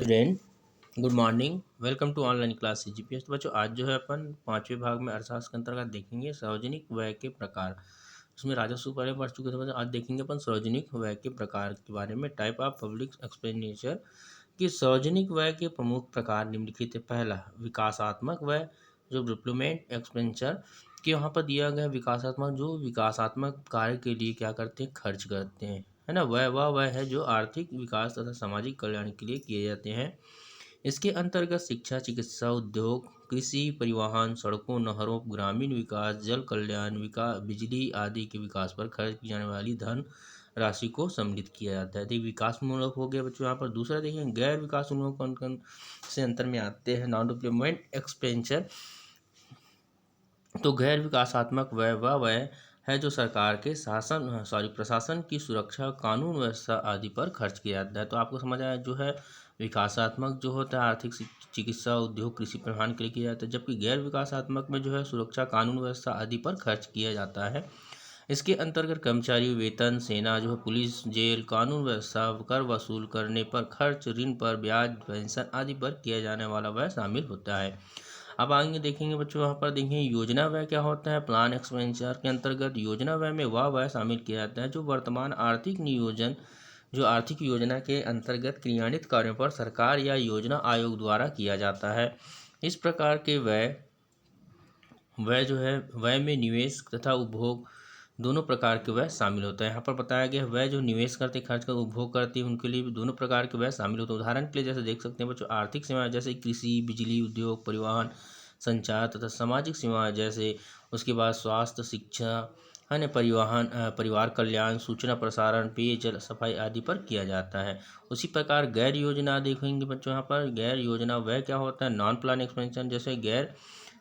Student, good morning. Welcome to online class CGPS। तो बच्चों, आज जो है अपन पांचवें भाग में अर्थशास्त्र के अंतर्गत देखेंगे सार्वजनिक व्यय के प्रकार। उसमें राजस्व पहले पढ़ चुके थे बच्चों। आज देखेंगे अपन सार्वजनिक व्यय के प्रकार के बारे में, टाइप ऑफ पब्लिक एक्सपेंडिचर। कि सार्वजनिक व्यय के प्रमुख प्रकार निम्नलिखित है। पहला, विकासात्मक व्यय, जो डेवलपमेंट एक्सपेंडिचर कि वहाँ पर दिया गया विकासात्मक, जो विकासात्मक कार्य के लिए क्या करते हैं, खर्च करते हैं, है ना। वह है जो आर्थिक विकास तथा सामाजिक कल्याण के लिए किए जाते हैं। इसके अंतर्गत शिक्षा, चिकित्सा, उद्योग, कृषि, परिवहन, सड़कों, नहरों, ग्रामीण विकास, जल कल्याण, बिजली आदि के विकास पर खर्च की जाने वाली धन राशि को सम्मिलित किया जाता है। देखिए, विकासमूलक हो गया बच्चों। यहाँ पर दूसरा देखिए, गैर विकासमूलक कौन कौन से अंतर में आते हैं, नॉन डेवलपमेंट एक्सपेंडिचर। तो गैर विकासात्मक व्यय वह व्यय है जो सरकार के प्रशासन की सुरक्षा, कानून व्यवस्था आदि पर खर्च किया जाता है। तो आपको समझ आया, जो है विकासात्मक जो होता है आर्थिक, चिकित्सा, उद्योग, कृषि, परिवहन के लिए किया जाता है, जबकि गैर विकासात्मक में जो है सुरक्षा, कानून व्यवस्था आदि पर खर्च किया जाता है। इसके अंतर्गत कर्मचारी वेतन, सेना जो है, पुलिस, जेल, कानून व्यवस्था, कर वसूल करने पर खर्च, ऋण पर ब्याज, पेंशन आदि पर किया जाने वाला व्यय शामिल होता है। अब आगे देखेंगे बच्चों, वहाँ पर देखेंगे योजना व्यय क्या होता है। प्लान एक्सपेंडिचर के अंतर्गत योजना व्यय में वह व्यय शामिल किया जाता है जो वर्तमान आर्थिक नियोजन, जो आर्थिक योजना के अंतर्गत क्रियान्वित कार्यों पर सरकार या योजना आयोग द्वारा किया जाता है। इस प्रकार के व्यय व्यय जो है, व्यय में निवेश तथा उपभोग दोनों प्रकार के व्यय शामिल होता है। यहाँ पर बताया गया व्यय जो निवेश करते, खर्च कर उपभोग करते हैं, उनके लिए भी दोनों प्रकार के व्यय शामिल होते हैं। उदाहरण के लिए जैसे देख सकते हैं बच्चों, आर्थिक सेवाएं जैसे कृषि, बिजली, उद्योग, परिवहन, संचार तथा सामाजिक सेवाएं जैसे उसके बाद स्वास्थ्य, शिक्षा, अन्य परिवहन, परिवार कल्याण, सूचना प्रसारण, पेयजल, सफाई आदि पर किया जाता है। उसी प्रकार गैर योजना देखेंगे बच्चों, यहाँ पर गैर योजना व्यय क्या होता है। नॉन प्लान एक्सपेंशन, जैसे गैर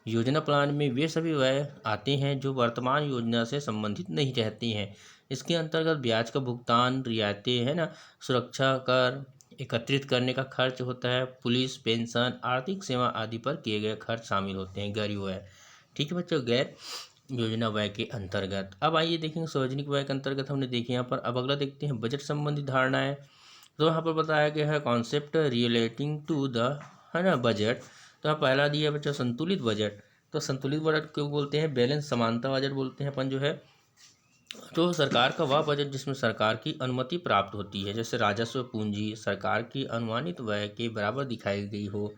योजना प्लान में वे सभी व्यय आते हैं जो वर्तमान योजना से संबंधित नहीं रहती हैं। इसके अंतर्गत ब्याज का भुगतान, रियायतें, है ना, सुरक्षा कर एकत्रित करने का खर्च होता है, पुलिस, पेंशन, आर्थिक सेवा आदि पर किए गए खर्च शामिल होते हैं, गैर व्यय। ठीक है बच्चों, गैर योजना व्यय के अंतर्गत। अब आइए देखेंगे सार्वजनिक व्यय के अंतर्गत हमने देखे यहाँ पर। अब अगला देखते हैं बजट संबंधी धारणाएं। तो यहाँ पर बताया गया है कॉन्सेप्ट रिलेटिंग टू द, है ना, बजट। तो यहाँ पहला दिया है बच्चा संतुलित बजट। तो संतुलित बजट क्यों बोलते हैं, बैलेंस समानता बजट बोलते हैं अपन जो है। तो सरकार का वह बजट जिसमें सरकार की अनुमति प्राप्त होती है, जैसे राजस्व, पूंजी सरकार की अनुमानित व्यय के बराबर दिखाई गई हो,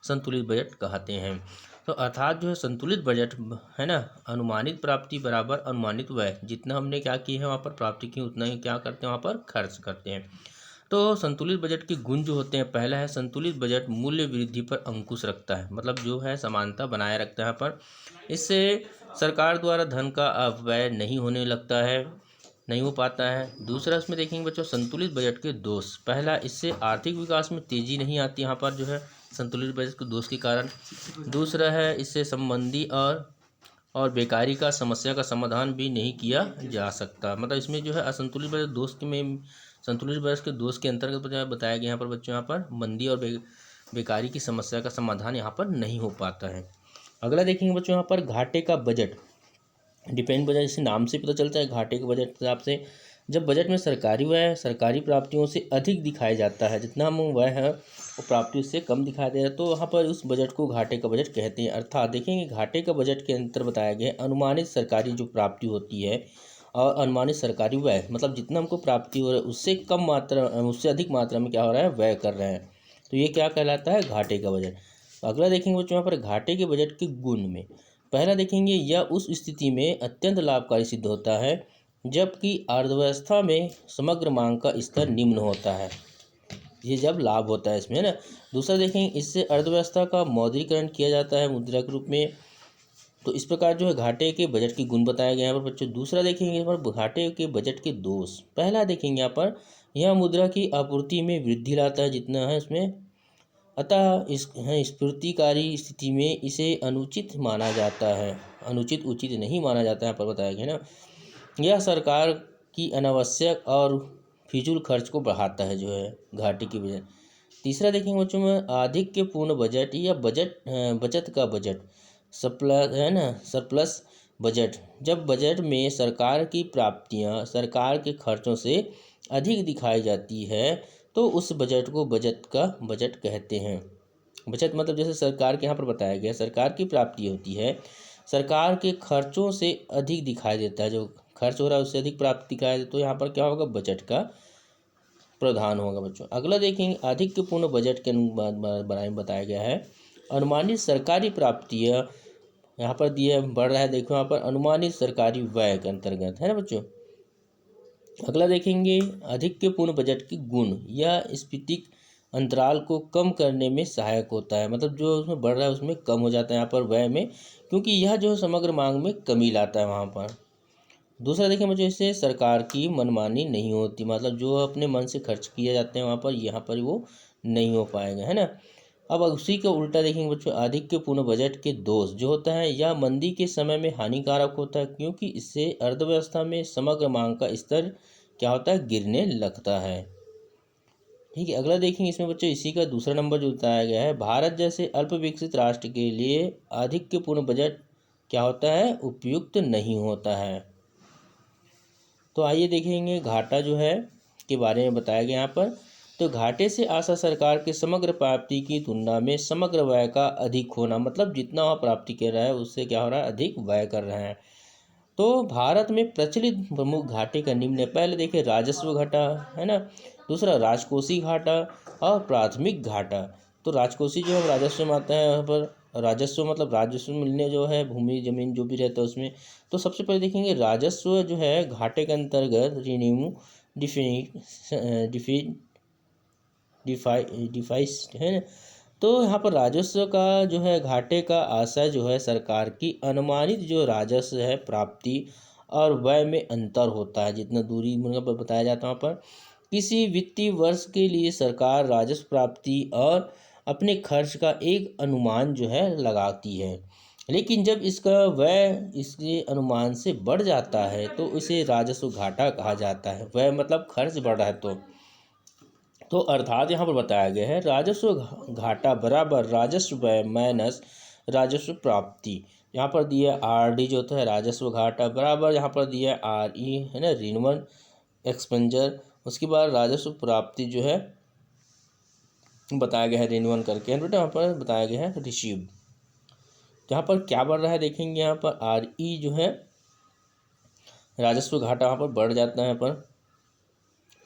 संतुलित बजट कहते हैं। तो अर्थात जो है संतुलित बजट, है ना, अनुमानित प्राप्ति बराबर अनुमानित व्यय, जितना हमने क्या किया है वहाँ पर प्राप्ति की, उतना ही क्या करते हैं वहाँ पर खर्च करते हैं। तो संतुलित बजट के गुण जो होते हैं, पहला है संतुलित बजट मूल्य वृद्धि पर अंकुश रखता है, मतलब जो है समानता बनाए रखता है यहाँ पर। इससे सरकार द्वारा धन का अपव्यय नहीं होने लगता है, नहीं हो पाता है। दूसरा इसमें देखेंगे बच्चों संतुलित बजट के दोष। पहला, इससे आर्थिक विकास में तेजी नहीं आती यहाँ पर जो है, संतुलित बजट के दोष के कारण। दूसरा है, इससे संबंधी और बेकारी का समस्या का समाधान भी नहीं किया जा सकता। मतलब इसमें जो है असंतुलित बजट दोष में, संतुलित बजट के दोष के अंतर्गत बताया गया यहाँ पर बच्चों, यहाँ पर मंदी और बेकारी की समस्या का समाधान यहाँ पर नहीं हो पाता है। अगला देखेंगे बच्चों, यहाँ पर घाटे का बजट। डिपेंड बजट, इसे नाम से पता चलता है घाटे के बजट के हिसाब से, जब बजट में सरकारी व्यय सरकारी प्राप्तियों से अधिक दिखाया जाता है, जितना हम व्यय है वो प्राप्तियों से कम दिखाई दे रहा है, तो वहाँ पर उस बजट को घाटे का बजट कहते हैं। अर्थात देखेंगे घाटे का बजट के अंतर बताया गया है अनुमानित सरकारी जो प्राप्ति होती है और अनुमानित सरकारी व्यय, मतलब जितना हमको प्राप्ति हो रहा है उससे कम मात्रा, उससे अधिक मात्रा में क्या हो रहा है, व्यय कर रहे हैं, तो ये क्या कहलाता है, घाटे का बजट। अगला देखेंगे बच्चों, यहाँ पर घाटे के बजट के गुण में पहला देखेंगे, यह उस स्थिति में अत्यंत लाभकारी सिद्ध होता है जबकि अर्थव्यवस्था में समग्र मांग का स्तर निम्न होता है, ये जब लाभ होता है इसमें, है ना। दूसरा देखेंगे, इससे अर्थव्यवस्था का मौद्रीकरण किया जाता है मुद्रा के रूप में। तो इस प्रकार जो है घाटे के बजट के गुण बताए गए हैं यहाँ पर बच्चों। दूसरा देखेंगे यहाँ पर घाटे के बजट के दोष। पहला देखेंगे यहाँ पर, यह मुद्रा की आपूर्ति में वृद्धि लाता है जितना है इसमें, अतः इस स्फूर्तिकारी स्थिति में इसे अनुचित माना जाता है, अनुचित उचित नहीं माना जाता है यहाँ पर बताया गया ना। यह सरकार की अनावश्यक और फिजूल खर्च को बढ़ाता है जो है घाटे की वजह। तीसरा देखेंगे बच्चों में, अधिक के पूर्ण बजट या बचत का बजट, सरप्लस, है ना, सरप्लस बजट, जब बजट में सरकार की प्राप्तियां सरकार के खर्चों से अधिक दिखाई जाती है तो उस बजट को बजट का बजट कहते हैं। बचत मतलब जैसे सरकार के यहाँ पर बताया गया, सरकार की प्राप्ति होती है, सरकार के खर्चों से अधिक दिखाई देता है, जो खर्च हो रहा है उससे अधिक प्राप्ति दिखाई देता है, तो यहाँ पर क्या होगा, बजट का प्रावधान होगा बच्चों। अगला देखेंगे, आधिक्यपूर्ण बजट के बारे में बताया गया है। अनुमानित सरकारी प्राप्तियाँ यहाँ पर दिए बढ़ रहा है, देखो यहाँ पर अनुमानित सरकारी व्यय के अंतर्गत है ना बच्चों। अगला देखेंगे, आधिक्यपूर्ण बजट की गुण, यह स्फीतिक अंतराल को कम करने में सहायक होता है, मतलब जो उसमें बढ़ रहा है उसमें कम हो जाता है यहाँ पर व्यय में, क्योंकि यह जो समग्र मांग में कमी लाता है वहाँ पर। दूसरा देखें बच्चों, इससे सरकार की मनमानी नहीं होती, मतलब जो अपने मन से खर्च किए जाते हैं वहाँ पर, यहाँ पर वो नहीं हो पाएगा, है ना। अब उसी का उल्टा देखेंगे बच्चों, आधिक्यपूर्ण बजट के दोष जो होता है, यह मंदी के समय में हानिकारक होता है, क्योंकि इससे अर्थव्यवस्था में समग्र मांग का स्तर क्या होता है, गिरने लगता है। ठीक है, अगला देखेंगे इसमें बच्चों, इसी का दूसरा नंबर जो बताया गया है, भारत जैसे अल्प विकसित राष्ट्र के लिए आधिक्यपूर्ण बजट क्या होता है, उपयुक्त नहीं होता है। तो आइए देखेंगे घाटा जो है के बारे में बताया गया यहाँ पर। तो घाटे से आशा सरकार के समग्र प्राप्ति की तुलना में समग्र व्यय का अधिक होना, मतलब जितना वह प्राप्ति कर रहा है उससे क्या हो रहा है, अधिक व्यय कर रहे हैं। तो भारत में प्रचलित प्रमुख घाटे का निम्न है। पहले देखिए राजस्व घाटा, है ना। दूसरा राजकोषीय घाटा और प्राथमिक घाटा। तो राजकोषीय जो है राजस्व में आता है, यहाँ पर राजस्व मतलब राजस्व मिलने जो है, भूमि जमीन जो भी रहता है उसमें। तो सबसे पहले देखेंगे राजस्व जो है घाटे के अंतर्गत रेवेन्यू डिफाइस है ना। तो यहाँ पर राजस्व का जो है घाटे का आशय जो है सरकार की अनुमानित जो राजस्व है प्राप्ति और व्यय में अंतर होता है, जितना दूरी पर बताया जाता है। वहाँ पर किसी वित्तीय वर्ष के लिए सरकार राजस्व प्राप्ति और अपने खर्च का एक अनुमान जो है लगाती है, लेकिन जब इसका व्यय इसके अनुमान से बढ़ जाता है तो इसे राजस्व घाटा कहा जाता है। व्यय मतलब खर्च बढ़ रहा है तो अर्थात यहाँ पर बताया गया है राजस्व घाटा बराबर राजस्व व्यय माइनस राजस्व प्राप्ति। यहाँ पर दिया आरडी जो होता है राजस्व घाटा बराबर यहाँ पर दिया आरई है ना, रिन्यूअल एक्सपेंडिचर। उसके बाद राजस्व प्राप्ति जो है बताया गया है रिन्यूअल करके, बेटा यहाँ पर बताया गया है रिसीव। यहाँ पर क्या बढ़ रहा है देखेंगे, यहाँ पर आरई जो है राजस्व घाटा यहाँ पर बढ़ जाता है, यहाँ पर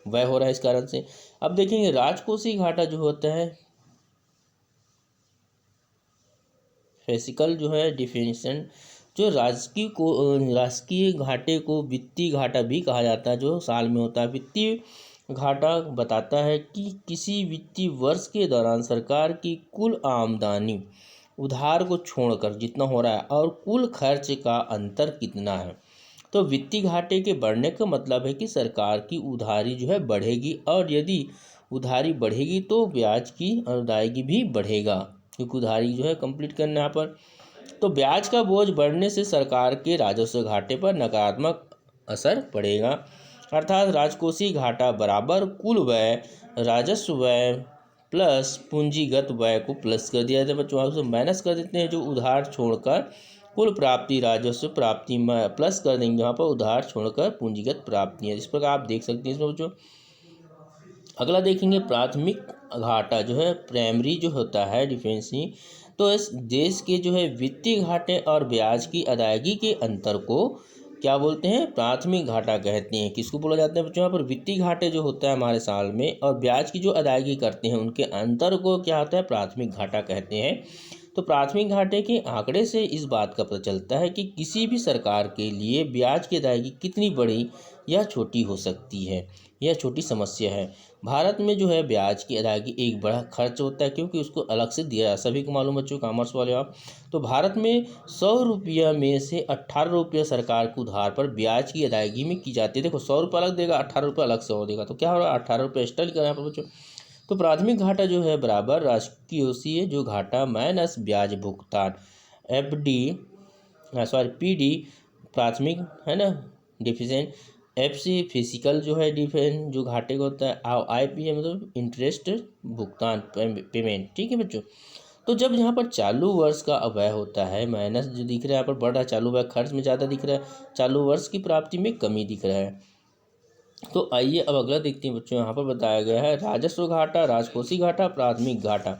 व्यय हो रहा है इस कारण से। अब देखेंगे राजकोषीय घाटा जो होता है, फिजिकल जो है डिफिनेशन, जो राजकीय घाटे को वित्तीय घाटा भी कहा जाता है, जो साल में होता है। वित्तीय घाटा बताता है कि किसी वित्तीय वर्ष के दौरान सरकार की कुल आमदनी उधार को छोड़कर जितना हो रहा है और कुल खर्च का अंतर कितना है। तो वित्तीय घाटे के बढ़ने का मतलब है कि सरकार की उधारी जो है बढ़ेगी, और यदि उधारी बढ़ेगी तो ब्याज की अदायगी भी बढ़ेगा, क्योंकि उधारी जो है कंप्लीट करना यहाँ पर। तो ब्याज का बोझ बढ़ने से सरकार के राजस्व घाटे पर नकारात्मक असर पड़ेगा, अर्थात राजकोषीय घाटा बराबर कुल व्यय राजस्व व्यय प्लस पूंजीगत व्यय को प्लस कर दिया जाता है बच्चों, उसको माइनस कर देते हैं, जो उधार छोड़कर कुल प्राप्ति राजस्व प्राप्ति में प्लस कर देंगे, यहाँ पर उधार छोड़कर पूंजीगत प्राप्ति है। इस प्रकार आप देख सकते हैं इसमें बच्चों। अगला देखेंगे प्राथमिक घाटा जो है प्राइमरी जो होता है डिफेंसी। तो इस देश के जो है वित्तीय घाटे और ब्याज की अदायगी के अंतर को क्या बोलते हैं, प्राथमिक घाटा कहते हैं। किसको बोला जाता है बच्चों, यहाँ पर वित्तीय घाटे जो होता है हमारे साल में और ब्याज की जो अदायगी करते हैं उनके अंतर को क्या होता है, प्राथमिक घाटा कहते हैं। तो प्राथमिक घाटे के आंकड़े से इस बात का पता चलता है कि किसी भी सरकार के लिए ब्याज की अदायगी कितनी बड़ी या छोटी हो सकती है, यह छोटी समस्या है। भारत में जो है ब्याज की अदायगी एक बड़ा खर्च होता है, क्योंकि उसको अलग से दिया, सभी को मालूम बच्चों कॉमर्स वाले आप। तो भारत में 100 रुपया में से 18 रुपया सरकार के उधार पर ब्याज की अदायगी में की जाती है। देखो 100 रुपये अलग देगा, 18 रुपये अलग से और देगा, तो क्या हो रहा है, 18 रुपये एक्स्ट्रा लिखा यहाँ पर बच्चों। तो प्राथमिक घाटा जो है बराबर राजकोषीय जो घाटा माइनस ब्याज भुगतान पीडी प्राथमिक है ना डिफिसेंट, एफसी फिजिकल जो है डिफेंस जो घाटे का होता है, आईपी है मतलब इंटरेस्ट भुगतान पेमेंट। ठीक है बच्चों। तो जब यहाँ पर चालू वर्ष का व्यय होता है माइनस जो दिख रहा है यहाँ पर बढ़ रहा है, चालू व्यय खर्च में ज़्यादा दिख रहा है, चालू वर्ष की प्राप्ति में कमी दिख रहा है। तो आइए अब अगला देखते हैं बच्चों, यहाँ पर बताया गया है राजस्व घाटा, राजकोषीय घाटा, प्राथमिक घाटा।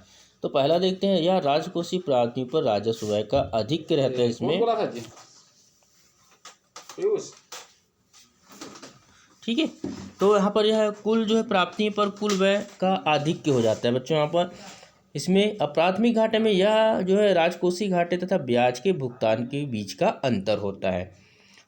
तो पहला देखते हैं, यह राजकोषीय प्राथमिक पर राजस्व व्यय का अधिक रहता है इसमें, ठीक है। तो यहाँ पर यह कुल जो है प्राप्ति पर कुल व्यय का आधिक्य हो जाता है बच्चों। यहाँ पर इसमें अप्राथमिक घाटे में यह जो है राजकोषीय घाटे तथा ब्याज के भुगतान के बीच का अंतर होता है।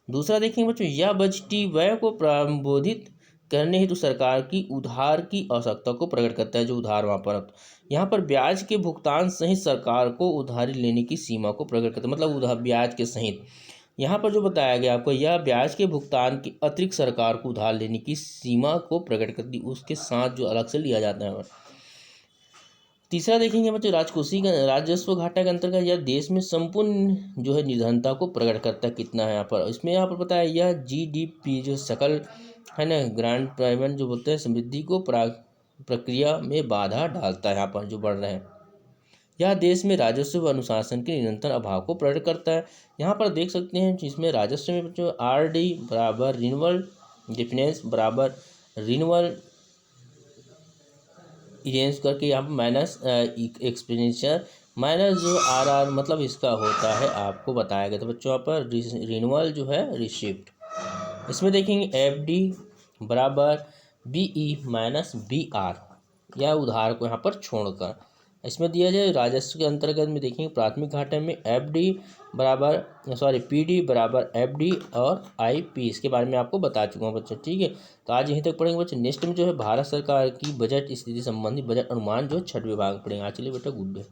दूसरा देखेंगे बच्चों, यह बजटीय व्यय को प्रबोधित करने हेतु सरकार की उधार की आवश्यकता को प्रकट करता है, जो उधार वहाँ पर यहाँ पर ब्याज के भुगतान सहित सरकार को उधारी लेने की सीमा को प्रकट करता है, मतलब उधार ब्याज के सहित। यहाँ पर जो बताया गया आपको, यह ब्याज के भुगतान के अतिरिक्त सरकार को उधार लेने की सीमा को प्रकट करती, उसके साथ जो अलग से लिया जाता है। तीसरा देखेंगे बच्चों, राजकोषीय का राजस्व घाटा के अंतर्गत यह देश में संपूर्ण जो है निर्धनता को प्रकट करता है, कितना है यहाँ पर। इसमें यहाँ पर बताया यह GDP जो सकल है ना, ग्रांड पेमेंट जो बोलते हैं, समृद्धि को प्रक्रिया में बाधा डालता है, यहाँ पर जो बढ़ रहे हैं। यह देश में राजस्व व अनुशासन के निरंतर अभाव को प्रकट करता है। यहाँ पर देख सकते हैं जिसमें राजस्व में बच्चों RD बराबर रिन्यूअल डिफरेंस बराबर रिन्यूअल इरेंज करके यहाँ पर माइनस एक्सपेंडिचर माइनस जो RR, मतलब इसका होता है आपको बताया गया। तो बच्चों यहाँ पर रिन्यूअल जो है रिसिप्ट, इसमें देखेंगे FD बराबर BE माइनस BR, यह उधार को यहाँ पर छोड़कर इसमें दिया जाए। राजस्व के अंतर्गत में देखेंगे प्राथमिक घाटे में PD बराबर FD और IP, इसके बारे में आपको बता चुका हूँ बच्चों, ठीक है। तो आज यहीं तक पढ़ेंगे बच्चों। नेक्स्ट में जो है भारत सरकार की बजट स्थिति संबंधी बजट अनुमान जो 6वें भाग पढ़ेंगे। आज चलिए बेटा, गुड डे।